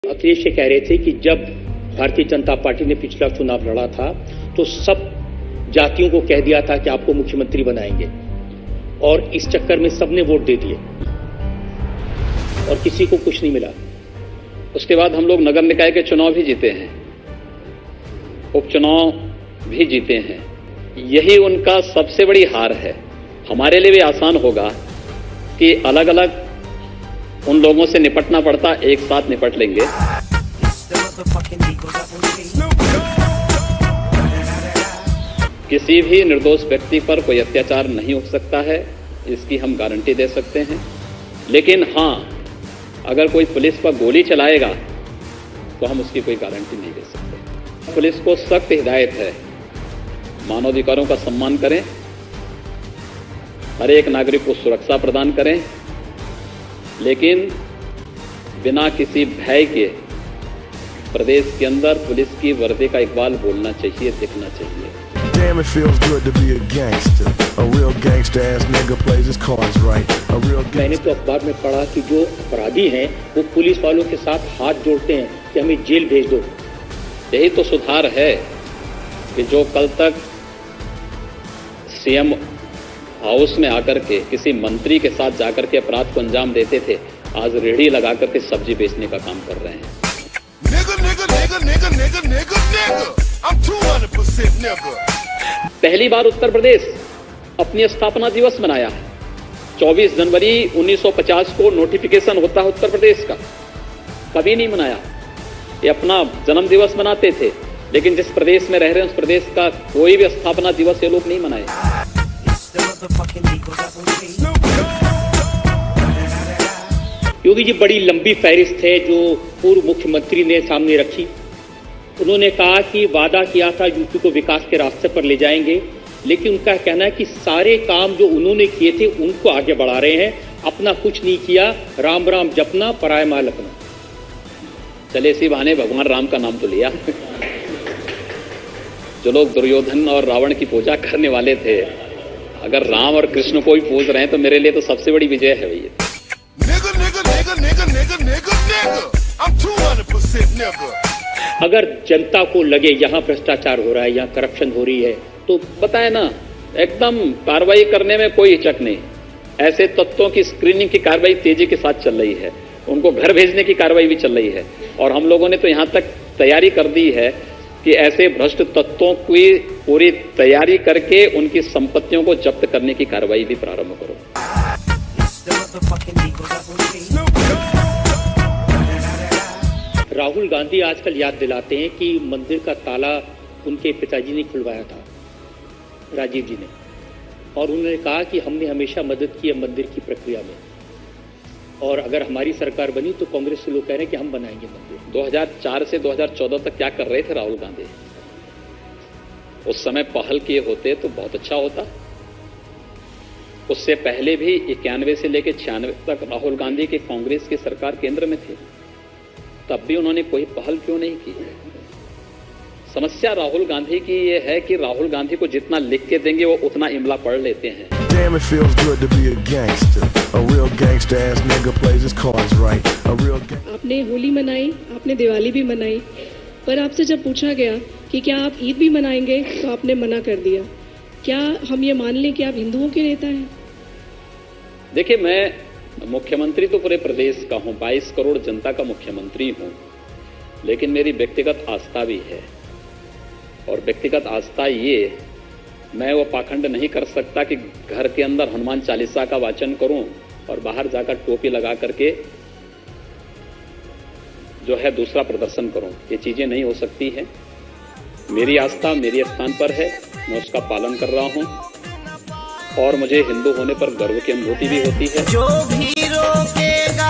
अखिलेश ये कह रहे थे कि जब भारतीय जनता पार्टी ने पिछला चुनाव लड़ा था तो सब जातियों को कह दिया था कि आपको मुख्यमंत्री बनाएंगे और इस चक्कर में सबने वोट दे दिए और किसी को कुछ नहीं मिला। उसके बाद हम लोग नगर निकाय के चुनाव भी जीते हैं, उपचुनाव भी जीते हैं। यही उनका सबसे बड़ी हार है। हमारे लिए भी आसान होगा कि अलग अलग उन लोगों से निपटना पड़ता, एक साथ निपट लेंगे। किसी भी निर्दोष व्यक्ति पर कोई अत्याचार नहीं हो सकता है, इसकी हम गारंटी दे सकते हैं। लेकिन हां, अगर कोई पुलिस पर गोली चलाएगा तो हम उसकी कोई गारंटी नहीं दे सकते। पुलिस को सख्त हिदायत है, मानवाधिकारों का सम्मान करें, हर एक नागरिक को सुरक्षा प्रदान करें, लेकिन बिना किसी भय के प्रदेश के अंदर पुलिस की वर्दी का इकबाल बोलना चाहिए, दिखना चाहिए। Damn, it feels good to be a gangster. A real gangster ass nigga plays his cards right. A real मैंने तो अखबार में पढ़ा कि जो अपराधी हैं वो पुलिस वालों के साथ हाथ जोड़ते हैं कि हमें जेल भेज दो। यही तो सुधार है कि जो कल तक सीएम हाउस में आकर के किसी मंत्री के साथ जाकर के अपराध को अंजाम देते थे, आज रेहड़ी लगा करके सब्जी बेचने का काम कर रहे हैं। पहली बार उत्तर प्रदेश अपनी स्थापना दिवस मनाया है। 24 जनवरी 1950 को नोटिफिकेशन होता है उत्तर प्रदेश का, कभी नहीं मनाया। ये अपना जन्म दिवस मनाते थे, लेकिन जिस प्रदेश में रह रहे हैं उस प्रदेश का कोई भी स्थापना दिवस ये लोग नहीं मनाए। योगी जी बड़ी लंबी फहरिस्त है जो पूर्व मुख्यमंत्री ने सामने रखी। उन्होंने कहा कि वादा किया था यूपी को विकास के रास्ते पर ले जाएंगे, लेकिन उनका कहना है कि सारे काम जो उन्होंने किए थे उनको आगे बढ़ा रहे हैं, अपना कुछ नहीं किया। राम राम जपना, पराय माल अपना। चले इसी बहाने भगवान राम का नाम तो लिया। जो लोग दुर्योधन और रावण की पूजा करने वाले थे, अगर राम और कृष्ण को भी पूज रहे हैं तो मेरे लिए तो सबसे बड़ी विजय है भैया। अगर जनता को लगे यहाँ भ्रष्टाचार हो रहा है, यहाँ करप्शन हो रही है, तो बताए ना, एकदम कार्रवाई करने में कोई हिचक नहीं। ऐसे तत्वों की स्क्रीनिंग की कार्रवाई तेजी के साथ चल रही है, उनको घर भेजने की कार्रवाई भी चल रही है। और हम लोगों ने तो यहाँ तक तैयारी कर दी है कि ऐसे भ्रष्ट तत्वों की पूरी तैयारी करके उनकी संपत्तियों को जब्त करने की कार्रवाई भी प्रारंभ करो। राहुल गांधी आजकल याद दिलाते हैं कि मंदिर का ताला उनके पिताजी ने खुलवाया था, राजीव जी ने, और उन्होंने कहा कि हमने हमेशा मदद की है मंदिर की प्रक्रिया में, और अगर हमारी सरकार बनी तो कांग्रेस के लोग कह रहे हैं कि हम बनाएंगे मंदिर। 2004 से 2014 तक क्या कर रहे थे राहुल गांधी? उस समय पहल किए होते तो बहुत अच्छा होता। उससे पहले भी 91 से लेकर 96 तक राहुल गांधी की कांग्रेस की सरकार केंद्र में थी, तब भी उन्होंने कोई पहल क्यों नहीं की? समस्या राहुल गांधी की ये है कि राहुल गांधी को जितना लिख के देंगे वो उतना इमला पढ़ लेते हैं। Damn, it feels good to be a gangster. A real gangster ass nigga plays his cards right. A real आपने होली मनाई, आपने दिवाली भी मनाई, पर आपसे जब पूछा गया कि क्या आप ईद भी मनाएंगे तो आपने मना कर दिया। क्या हम ये मान लें कि आप हिंदुओं के नेता हैं? देखिए, मैं मुख्यमंत्री तो पूरे प्रदेश का हूं, 22 करोड़ जनता का मुख्यमंत्री हूं, लेकिन मेरी व्यक्तिगत आस्था भी है। और व्यक्तिगत आस्था ये, मैं वो पाखंड नहीं कर सकता कि घर के अंदर हनुमान चालीसा का वाचन करूं और बाहर जाकर टोपी लगा करके जो है दूसरा प्रदर्शन करूं। ये चीजें नहीं हो सकती हैं। मेरी आस्था मेरे स्थान पर है, मैं उसका पालन कर रहा हूं और मुझे हिंदू होने पर गर्व की अनुभूति भी होती है। जो भी रोकेगा